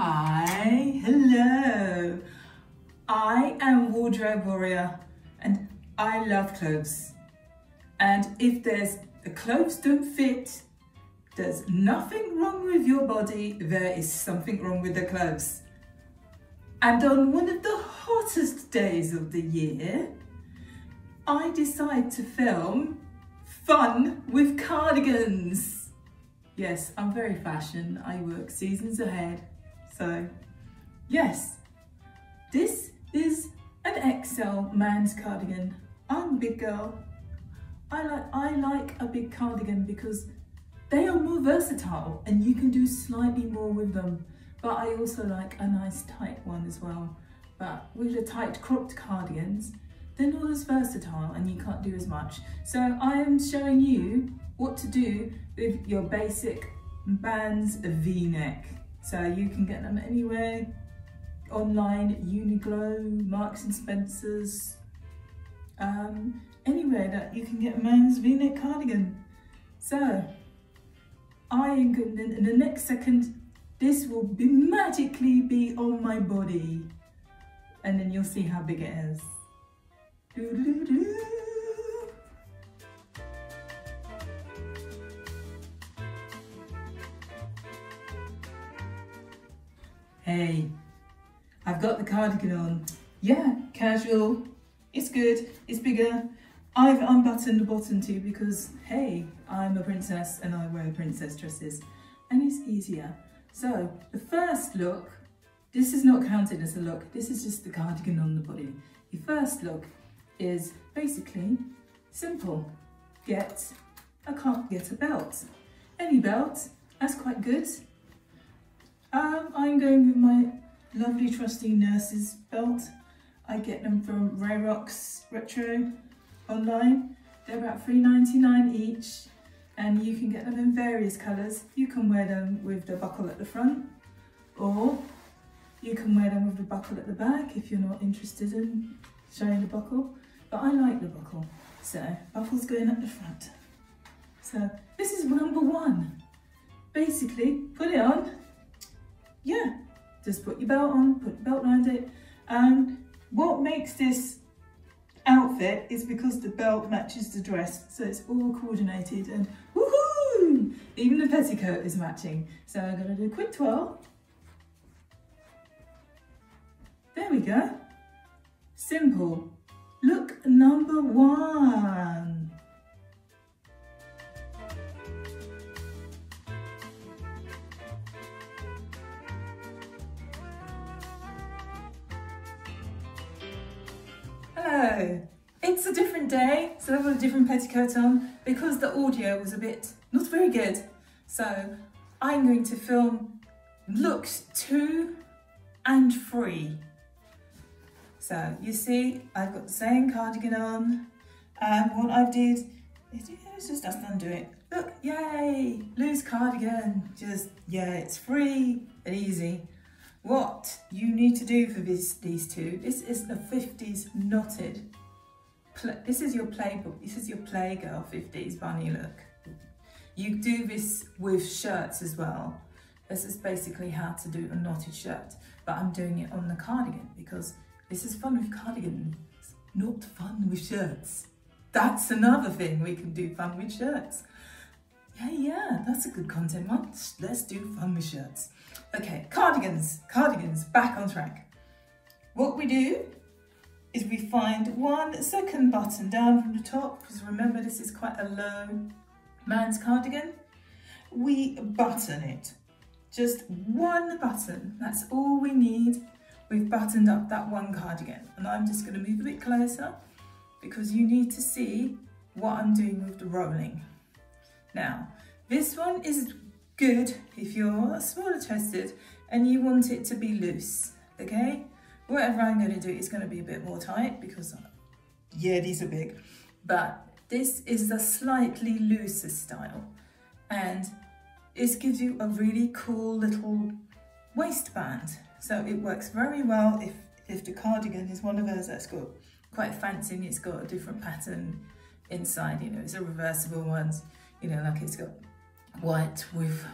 Hi, hello. I am Wardrobe Warrior and I love clothes. And if the clothes don't fit, there's nothing wrong with your body, there is something wrong with the clothes. And on one of the hottest days of the year, I decide to film fun with cardigans. Yes, I'm very fashion, I work seasons ahead. So, yes, this is an XL man's cardigan. I'm a big girl. I like a big cardigan because they are more versatile and you can do slightly more with them. But I also like a nice tight one as well. But with the tight cropped cardigans, they're not as versatile and you can't do as much. So I am showing you what to do with your basic man's V-neck. So you can get them anywhere, online, Uniqlo, Marks and Spencer's, anywhere that you can get a man's V-neck cardigan. So I am going to, in the next second, this will magically be on my body. And then you'll see how big it is. Doo-doo-doo. Hey, I've got the cardigan on. Yeah, casual, it's good, it's bigger. I've unbuttoned the bottom too because, hey, I'm a princess and I wear princess dresses and it's easier. So the first look, this is not counted as a look, this is just the cardigan on the body. Your first look is basically simple. I can't get a belt. Any belt, that's quite good. I'm going with my lovely trusty nurse's belt. I get them from Rocks Retro online. They're about $3.99 each and you can get them in various colours. You can wear them with the buckle at the front or you can wear them with the buckle at the back if you're not interested in showing the buckle. But I like the buckle, so buckle's going at the front. So this is number one. Basically, put it on. Yeah, just put your belt on, put your belt around it. And what makes this outfit is because the belt matches the dress. So it's all coordinated and woohoo! Even the petticoat is matching. So I'm gonna do a quick twirl. There we go. Simple. Look number one. Hello, it's a different day, so I've got a different petticoat on because the audio was a bit not very good. So I'm going to film looks 2 and 3. So you see, I've got the same cardigan on, and what I did is just undo it. Look, yay, loose cardigan, just, yeah, it's free and easy. What you need to do for these two, this is the 50s knotted. This is your playbook, this is your Playgirl 50s bunny look. You do this with shirts as well. This is basically how to do a knotted shirt, but I'm doing it on the cardigan because this is fun with cardigans, not fun with shirts. That's another thing, we can do fun with shirts. Yeah, that's a good content one. Let's do fun with shirts. Okay, cardigans, back on track. What we do is we find one second button down from the top, because remember this is quite a low man's cardigan. We button it, just one button, that's all we need. We've buttoned up that one cardigan, and I'm just going to move a bit closer because you need to see what I'm doing with the rolling. Now, this one is good if you're smaller chested and you want it to be loose, okay? Whatever I'm going to do is going to be a bit more tight because, yeah, these are big. But this is the slightly looser style, and this gives you a really cool little waistband. So it works very well if the cardigan is one of those that's got quite fancy and it's got a different pattern inside, you know, it's a reversible one, you know, like it's got white with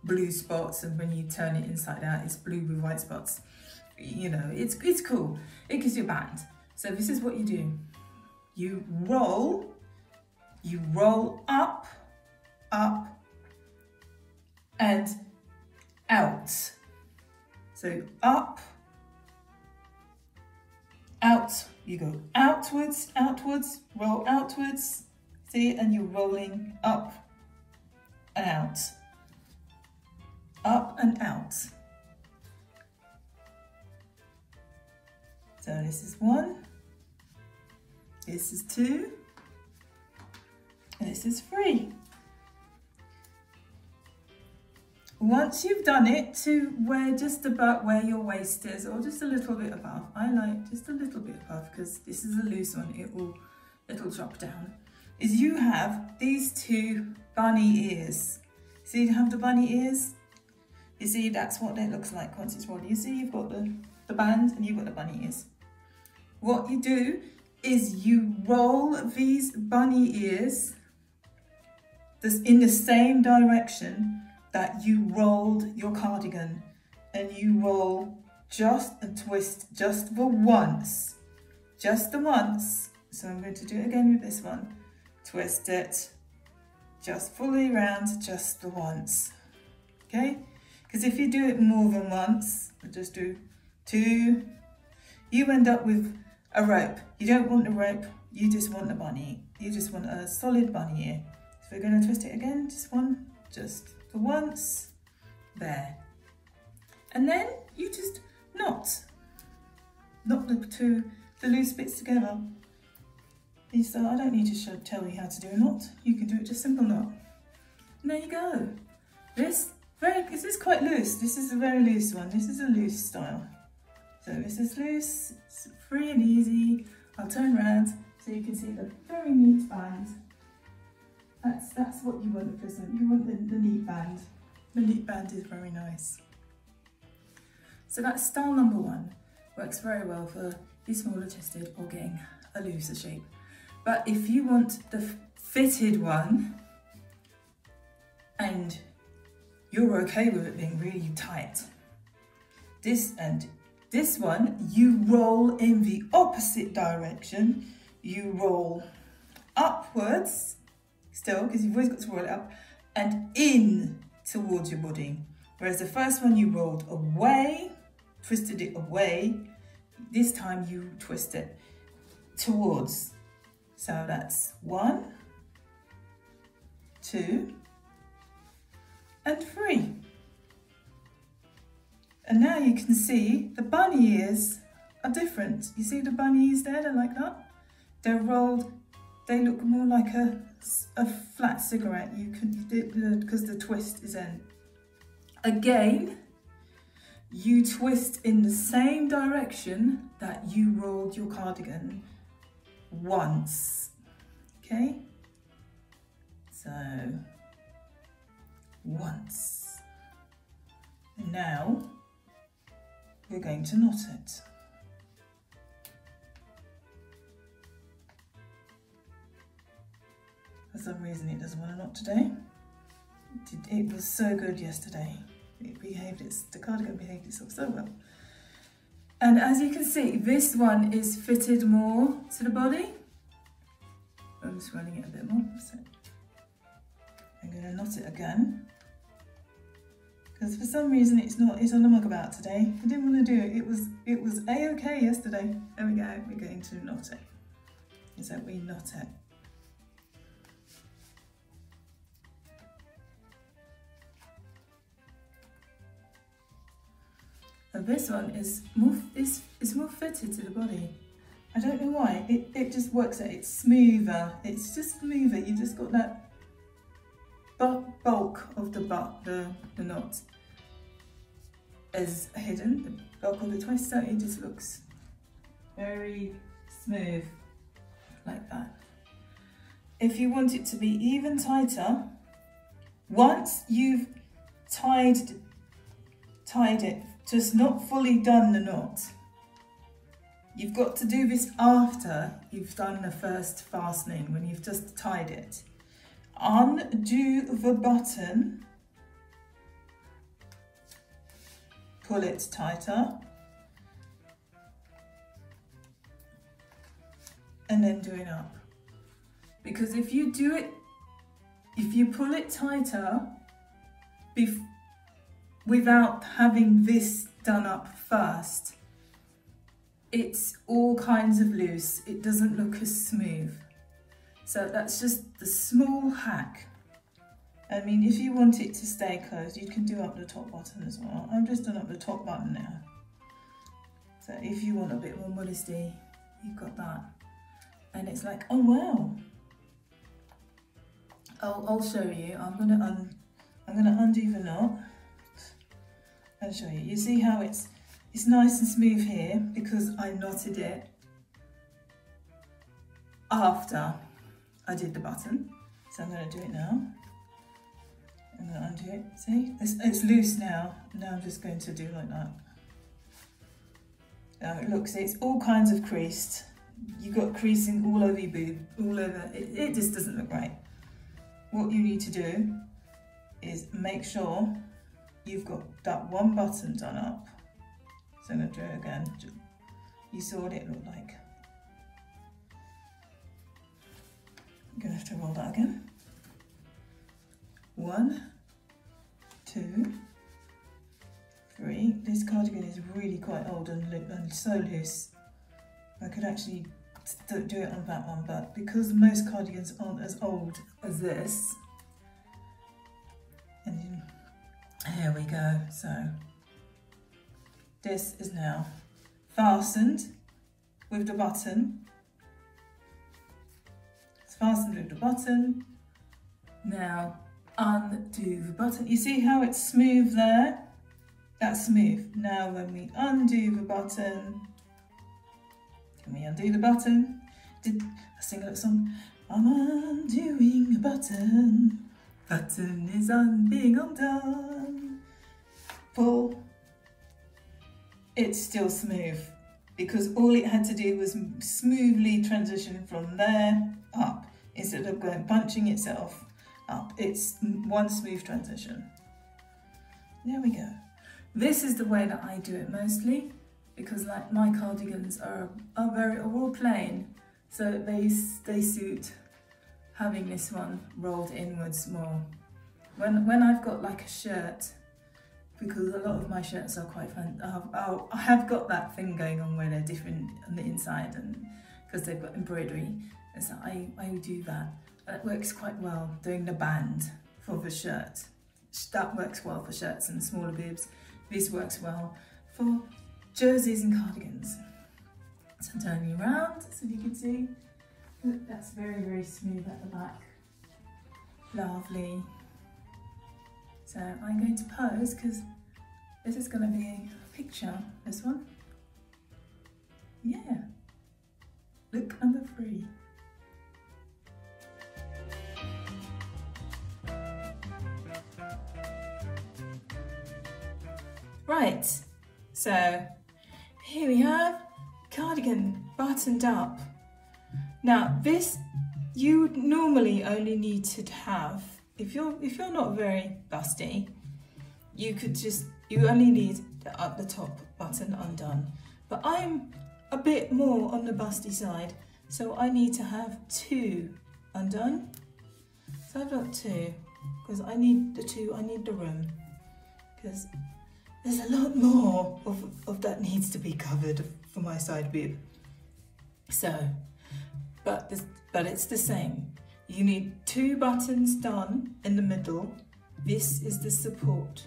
blue spots, and when you turn it inside out, it's blue with white spots. You know, it's cool. It gives you a band. So this is what you do. You roll up, up, and out. So up, out, you go outwards, outwards, roll outwards, see, and you're rolling up and out, up and out. So this is 1, this is 2, and this is 3. Once you've done it to where just about where your waist is, or just a little bit above, I like just a little bit above because this is a loose one, it'll drop down, is you have these 2 bunny ears. See, you have the bunny ears? You see, that's what it looks like once it's rolled. You see, you've got the band and you've got the bunny ears. What you do is you roll these bunny ears in the same direction that you rolled your cardigan, and you roll just and twist just the once, just the once. So I'm going to do it again with this one. Twist it, just fully round, just the once, okay? Because if you do it more than once, just do 2, you end up with a rope. You don't want a rope, you just want a bunny. You just want a solid bunny ear. So we're going to twist it again, just one, just the once, there. And then you just knot the loose bits together. So I don't need to tell you how to do a knot. You can do it just simple knot. And there you go. This is quite loose. This is a very loose one. This is a loose style. So this is loose, it's free and easy. I'll turn around so you can see the very neat band. That's what you want at present. You want the neat band. The neat band is very nice. So that's style number 1. Works very well for the smaller chested or getting a looser shape. But if you want the fitted one and you're okay with it being really tight, this one, you roll in the opposite direction. You roll upwards, still, because you've always got to roll it up, and in towards your body. Whereas the first one you rolled away, twisted it away. This time you twist it towards. So that's 1, 2, and 3. And now you can see the bunny ears are different. You see the bunny ears there, they're like that. They're rolled, they look more like a flat cigarette. You can, because the twist is in. Again, you twist in the same direction that you rolled your cardigan once, okay? So, once. And now, we're going to knot it. For some reason it doesn't want to knot today. It was so good yesterday. The cardigan behaved itself so well. And as you can see, this one is fitted more to the body. I'm just running it a bit more. So I'm going to knot it again. Because for some reason it's on a mug about today. I didn't want to do it. It was a-okay yesterday. There we go. We're going to knot it. Is that we knot it. And this one is more fitted to the body. I don't know why. It just works out. It's smoother. It's just smoother. You just got that bulk of the knot is hidden. The bulk of the twist, so it just looks very smooth like that. If you want it to be even tighter, once you've tied it, just not fully done the knot. You've got to do this after you've done the first fastening, when you've just tied it. Undo the button pull it tighter. And then do it up. Because if you pull it tighter without having this done up first, it's all kinds of loose. It doesn't look as smooth. So that's just the small hack. I mean, if you want it to stay closed, you can do up the top button as well. I've just done up the top button now. So if you want a bit more modesty, you've got that. And it's like, oh wow. I'll show you. I'm gonna undo the knot and show you. You see how it's nice and smooth here because I knotted it after I did the button. So I'm gonna do it now. I'm gonna undo it. See, it's loose now. Now I'm just going to do like that. Now it looks, it's all kinds of creased. You've got creasing all over your boob, all over. It just doesn't look right. What you need to do is make sure you've got that one button done up. So I'm going to do it again. You saw what it looked like. I'm going to have to roll that again. 1, 2, 3. This cardigan is really quite old and so loose. I could actually do it on that one, but because most cardigans aren't as old as this, and here we go. So this is now fastened with the button. It's fastened with the button. Now undo the button. You see how it's smooth there? That's smooth. Now when we undo the button, can we undo the button? I sing a little song. I'm undoing a button. Button is being undone. Pull. It's still smooth because all it had to do was smoothly transition from there up instead of going punching itself up. It's one smooth transition. There we go. This is the way that I do it mostly. Because like my cardigans are all plain, so they suit having this one rolled inwards more. When I've got like a shirt, because a lot of my shirts are quite fun, I have got that thing going on where they're different on the inside, and because they've got embroidery, and so I do that. That works quite well, doing the band for the shirt. That works well for shirts and smaller boobs. This works well for jerseys and cardigans. So I'm turning around so you can see. Look, that's very, very smooth at the back. Lovely. So I'm going to pose because this is going to be a picture, this one. Yeah. Look number 3. Right, so here we have cardigan buttoned up. Now this you would normally only need to have, if you're not very busty, you only need the top button undone. But I'm a bit more on the busty side, so I need to have 2 undone. So I've got 2, because I need the 2, I need the room, because there's a lot more of that needs to be covered for my side boob. So, but it's the same. You need 2 buttons done in the middle. This is the support.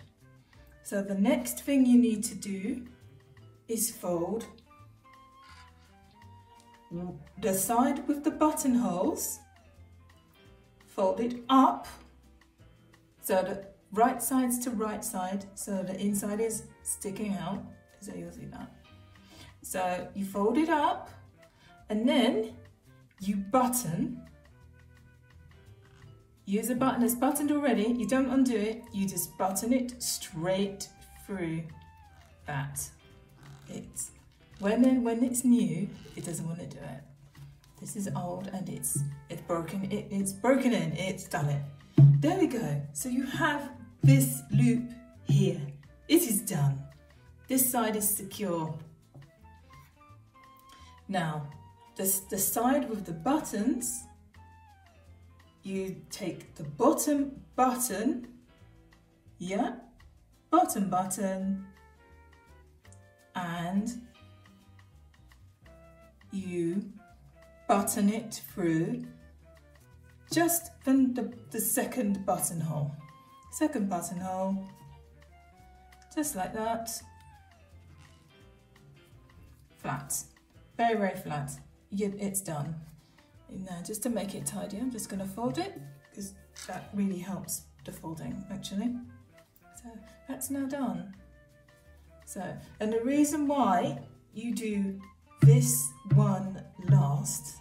So the next thing you need to do is fold the side with the buttonholes, fold it up so that right sides to right side, so the inside is sticking out, so you'll see that. So you fold it up and then you button. Use a button that's buttoned already, you don't undo it, you just button it straight through that. When it's new, it doesn't want to do it. This is old and it's broken. It's broken in. It's done it. There we go. So you have this loop here. It is done. this side is secure. Now, the side with the buttons, you take the bottom button, yeah, bottom button, and you button it through just the second buttonhole. Second buttonhole, just like that. Flat, very, very flat. It's done. Now, just to make it tidy, I'm just going to fold it, because that really helps the folding, actually. So that's now done. So, and the reason why you do this one last,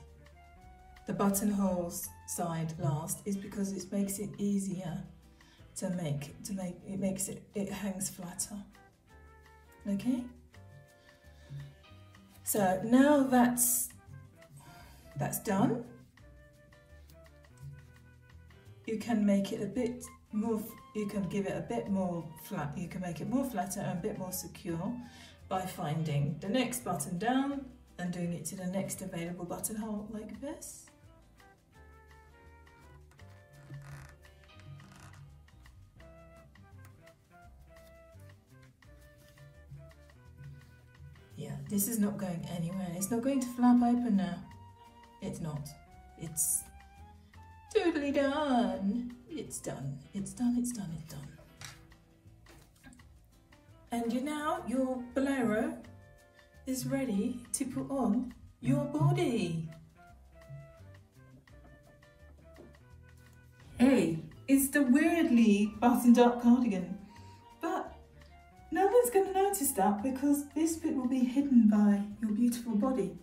the buttonholes side last, is because it makes it easier to make. It hangs flatter. Okay. So now that's done. You can make it a bit more. You can give it a bit more flat. You can make it more flatter and a bit more secure by finding the next button down and doing it to the next available buttonhole like this. Yeah, this is not going anywhere. It's not going to flap open now. It's not. It's totally done. It's done. It's done. It's done. It's done. And now your bolero is ready to put on your body. Hey, it's the weirdly buttoned up cardigan, but no one's going to notice that because this bit will be hidden by your beautiful body.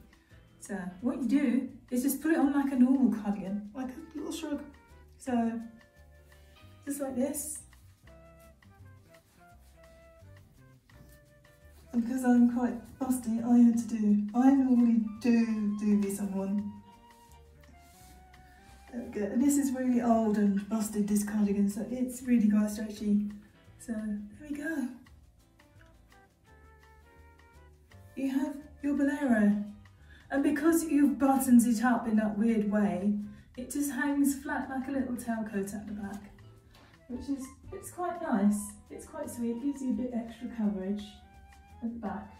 So what you do is just put it on like a normal cardigan, like a little shrug. So just like this. And because I'm quite busty, I normally do this on one. There we go. And this is really old and busted, this cardigan, so it's really quite stretchy. So there we go. You have your bolero. And because you've buttoned it up in that weird way, it just hangs flat like a little tailcoat at the back, which is, it's quite nice. It's quite sweet, gives you a bit extra coverage at the back.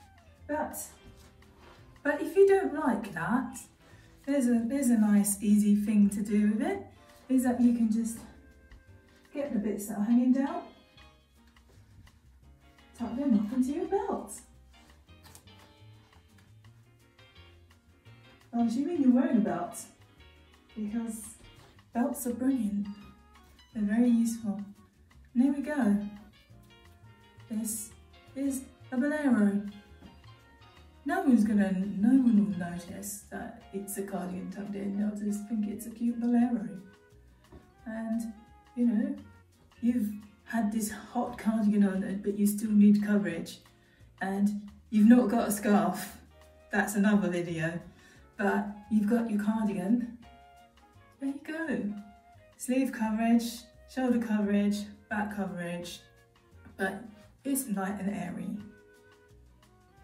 But if you don't like that, there's a nice easy thing to do with it, is that you can just get the bits that are hanging down, tuck them up into your belt. I'm assuming you're wearing a belt, because belts are brilliant. They're very useful. And there we go. This is a bolero. No one will notice that it's a cardigan tucked in. They'll just think it's a cute bolero. And you know, you've had this hot cardigan on it, but you still need coverage, and you've not got a scarf. That's another video. But you've got your cardigan. There you go. Sleeve coverage, shoulder coverage, back coverage, but it's light and airy.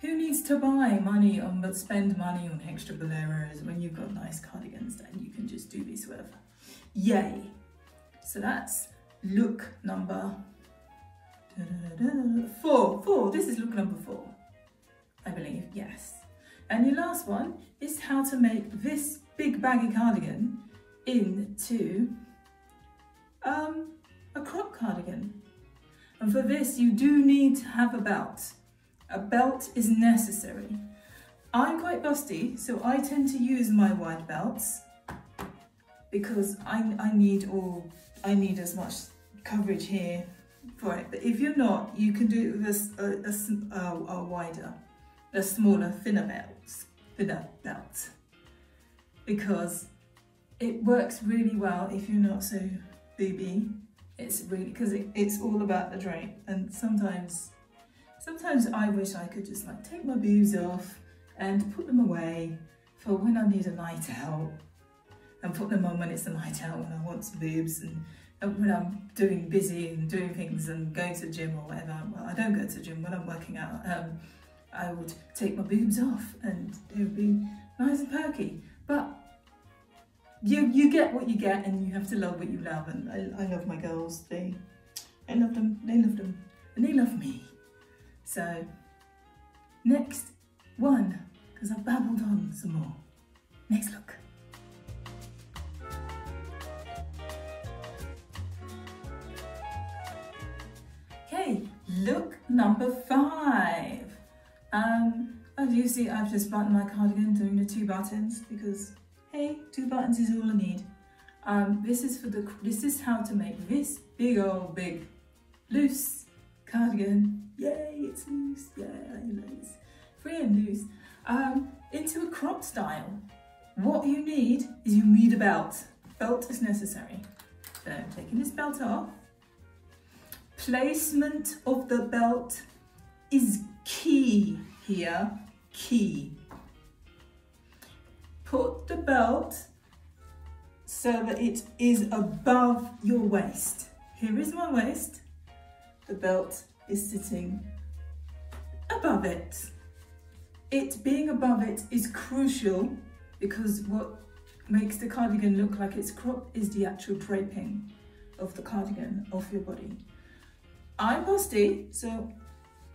Who needs to buy money on, but spend money on extra boleros when you've got nice cardigans that you can just do this with? Yay! So that's look number 4. This is look number 4, I believe, yes. And your last one is how to make this big baggy cardigan into a crop cardigan. And for this, you do need to have a belt. A belt is necessary. I'm quite busty, so I tend to use my wide belts because I need as much coverage here for it. But if you're not, you can do it with a smaller, thinner belt, because it works really well if you're not so booby. It's really, because it's all about the drape, and sometimes I wish I could just like take my boobs off and put them away for when I need a night out, and put them on when it's a night out when I want some boobs, and when I'm busy and doing things and going to the gym or whatever. Well, I don't go to the gym when I'm working out. I would take my boobs off and it would be nice and perky. But you get what you get, and you have to love what you love. And I love my girls. I love them. They love them, and they love me. So next one, because I've babbled on some more. Next look. Okay, look number 5. As you see, I've just buttoned my cardigan doing the 2 buttons because, hey, 2 buttons is all I need. This is how to make this big loose cardigan. Yay, it's loose. Yeah, it's free and loose. Into a crop style. What you need is a belt. Belt is necessary. So I'm taking this belt off. Placement of the belt is key here. Key. Put the belt so that it is above your waist. Here is my waist. The belt is sitting above it. It being above it is crucial because what makes the cardigan look like it's cropped is the actual draping of the cardigan off your body. I'm busty, so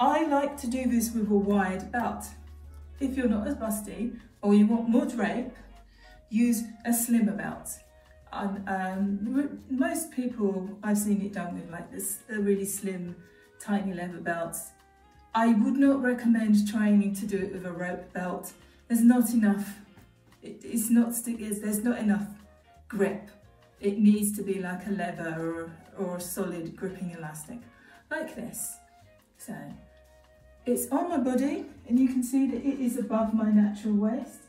I like to do this with a wide belt. If you're not as busty or you want more drape, use a slimmer belt. Most people, I've seen it done with like this, a really slim, tiny leather belts. I would not recommend trying to do it with a rope belt. There's not enough, there's not enough grip. It needs to be like a leather or a solid gripping elastic, like this. So, it's on my body, and you can see that it is above my natural waist.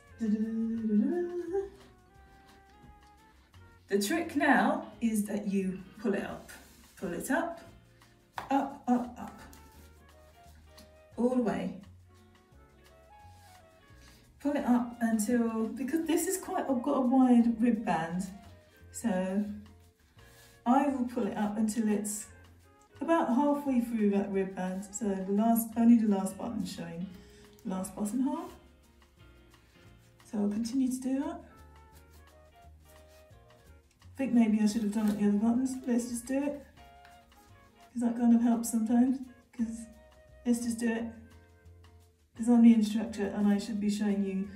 The trick now is that you pull it up. Pull it up, up, up, up. All the way. Pull it up until, because this is I've got a wide rib band, so I will pull it up until it's about halfway through that rib band. So only the last button showing, last button half. So I'll continue to do that. I think maybe I should have done it the other buttons. Let's just do it, because that kind of helps sometimes. Because let's just do it, because I'm the instructor and I should be showing you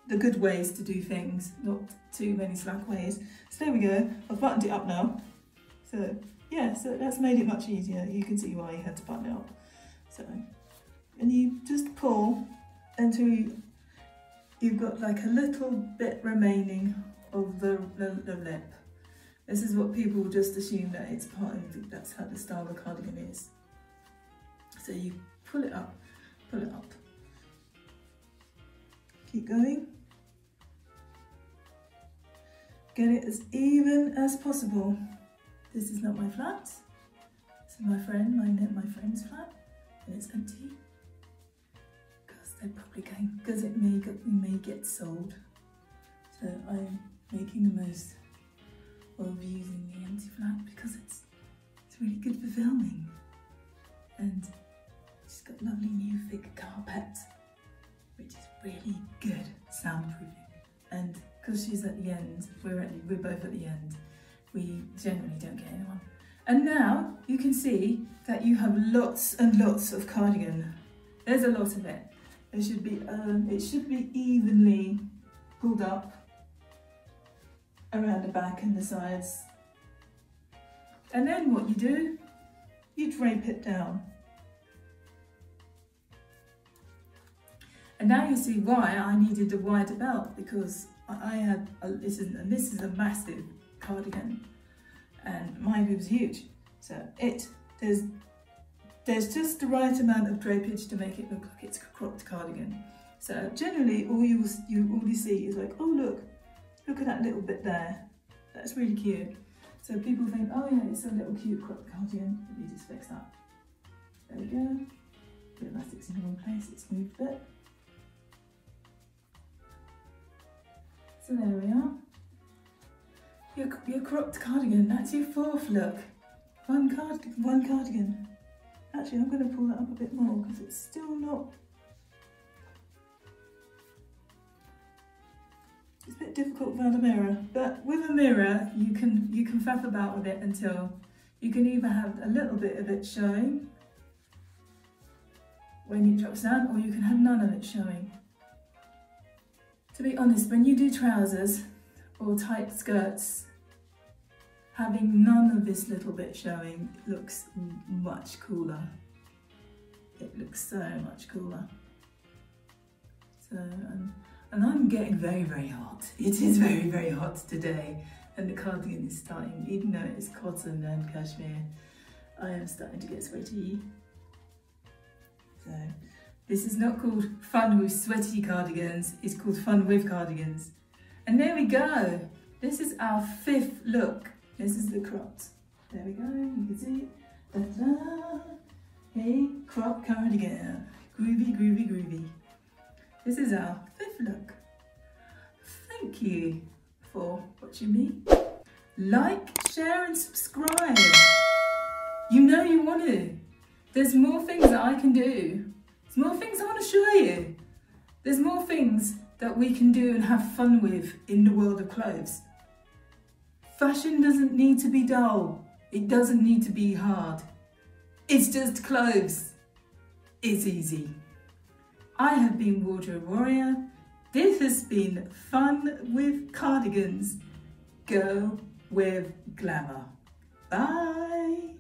the good ways to do things, not too many slack ways. So there we go, I've buttoned it up now. So yeah, so that's made it much easier. You can see why you had to button it up. So, and you just pull until you've got like a little bit remaining of the lip. This is what people just assume that it's part of, that's how the style of the cardigan is. So you pull it up, pull it up. Keep going. Get it as even as possible. This is not my flat. This is my friend's flat, and it's empty. Because they're probably going, because it may get sold. So I'm making the most of using the empty flat because it's really good for filming. And she's got lovely new thick carpet, which is really good soundproofing. And because she's at the end, we're both at the end, we generally don't get anyone. And now you can see that you have lots and lots of cardigan. There's a lot of it. It should be evenly pulled up around the back and the sides. And then what you do, you drape it down. And now you see why I needed a wider belt, because I had this is a massive cardigan, and my boob's huge. So there's just the right amount of drapage to make it look like it's a cropped cardigan. So generally, all you see is like, oh look at that little bit there. That's really cute. So people think, oh yeah, it's a little cute cropped cardigan. Let me just fix that. There we go. The elastic's in the wrong place. It's moved a bit. So there we are. your cropped cardigan. That's your fourth look. One cardigan. Actually, I'm going to pull that up a bit more because it's still not. It's a bit difficult without a mirror, but with a mirror you can faff about with it until you can either have a little bit of it showing when it drops down, or you can have none of it showing. To be honest, when you do trousers or tight skirts, having none of this little bit showing looks much cooler. It looks so much cooler. So, and I'm getting very, very hot. It is very, very hot today, and the cardigan is starting, even though it's cotton and cashmere, I am starting to get sweaty. So, this is not called fun with sweaty cardigans, it's called fun with cardigans. And there we go. This is our fifth look. This is the cropped. There we go, you can see it. Da-da. Hey, cropped cardigan. Groovy, groovy, groovy. This is our fifth look. Thank you for watching me. Like, share and subscribe. You know you want to. There's more things that I can do. There's more things I want to show you. There's more things that we can do and have fun with in the world of clothes. Fashion doesn't need to be dull. It doesn't need to be hard. It's just clothes. It's easy. I have been Wardrobe Warrior. This has been Fun with Cardigans. Go with glamour. Bye.